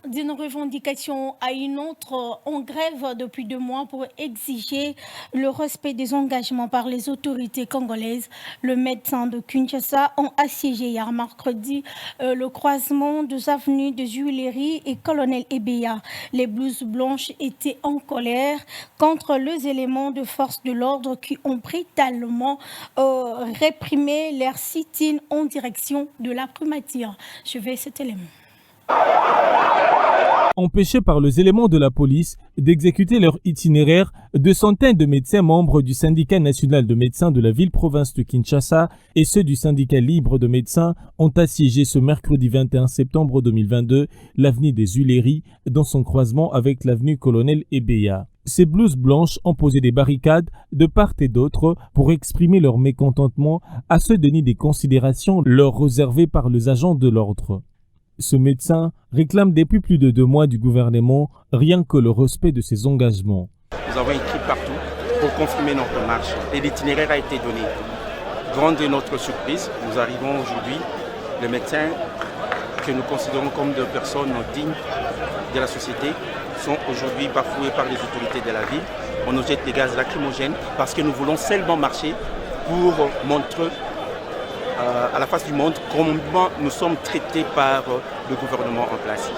D'une revendication à une autre, on grève depuis 2 mois pour exiger le respect des engagements par les autorités congolaises. Le médecin de Kinshasa ont assiégé hier mercredi le croisement des avenues de Juillerie et Colonel Ebeya. Les blouses blanches étaient en colère contre les éléments de force de l'ordre qui ont brutalement réprimé leur sit-in en direction de la primature. Je vais cet élément. Empêchés par les éléments de la police d'exécuter leur itinéraire, de centaines de médecins membres du syndicat national de médecins de la ville-province de Kinshasa et ceux du syndicat libre de médecins ont assiégé ce mercredi 21 septembre 2022 l'avenue des Huileries dans son croisement avec l'avenue Colonel Ebeya. Ces blouses blanches ont posé des barricades de part et d'autre pour exprimer leur mécontentement à se donner des considérations leur réservées par les agents de l'ordre. Ce médecin réclame depuis plus de 2 mois du gouvernement rien que le respect de ses engagements. Nous avons écrit partout pour confirmer notre marche et l'itinéraire a été donné. Grande est notre surprise, nous arrivons aujourd'hui, les médecins que nous considérons comme des personnes dignes de la société sont aujourd'hui bafoués par les autorités de la ville. On nous jette des gaz lacrymogènes parce que nous voulons seulement marcher pour montrer à la face du monde comment nous sommes traités par le gouvernement en place.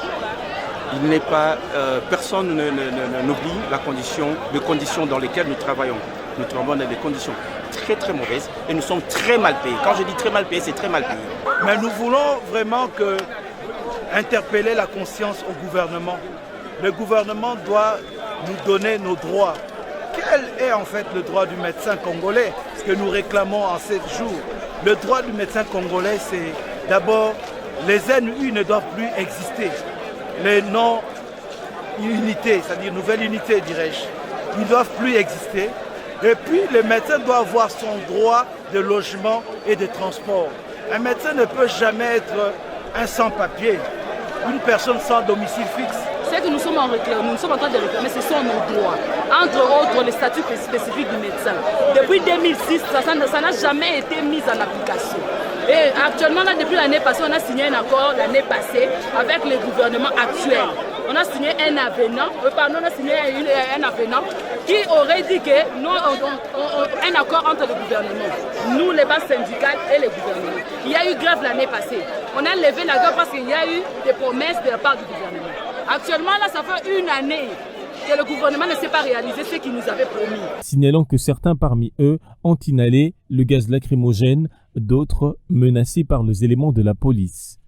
Il n'est pas, personne n'oublie les conditions dans lesquelles nous travaillons. Nous travaillons dans des conditions très très mauvaises et nous sommes très mal payés. Quand je dis très mal payés, c'est très mal payé. Mais nous voulons vraiment interpeller la conscience au gouvernement. Le gouvernement doit nous donner nos droits. Quel est en fait le droit du médecin congolais? Ce que nous réclamons en 7 jours. Le droit du médecin congolais, c'est d'abord les NU ne doivent plus exister. Les non-unités, c'est-à-dire nouvelles unités, dirais-je, ils ne doivent plus exister. Et puis, le médecin doit avoir son droit de logement et de transport. Un médecin ne peut jamais être un sans-papier, une personne sans domicile fixe. Ce que nous sommes en train de réclamer, ce sont nos droits. Entre autres, le statut spécifique du médecin. Depuis 2006, ça n'a jamais été mis en application. Et actuellement, là, depuis l'année passée, on a signé un accord l'année passée avec le gouvernement actuel. On a signé un avenant, qui aurait dit que un accord entre le gouvernement, nous les bases syndicales et le gouvernement. Il y a eu grève l'année passée. On a levé la grève parce qu'il y a eu des promesses de la part du gouvernement. Actuellement, là, ça fait 1 année que le gouvernement ne s'est pas réalisé ce qu'il nous avait promis. Signalant que certains parmi eux ont inhalé le gaz lacrymogène, d'autres menacés par les éléments de la police.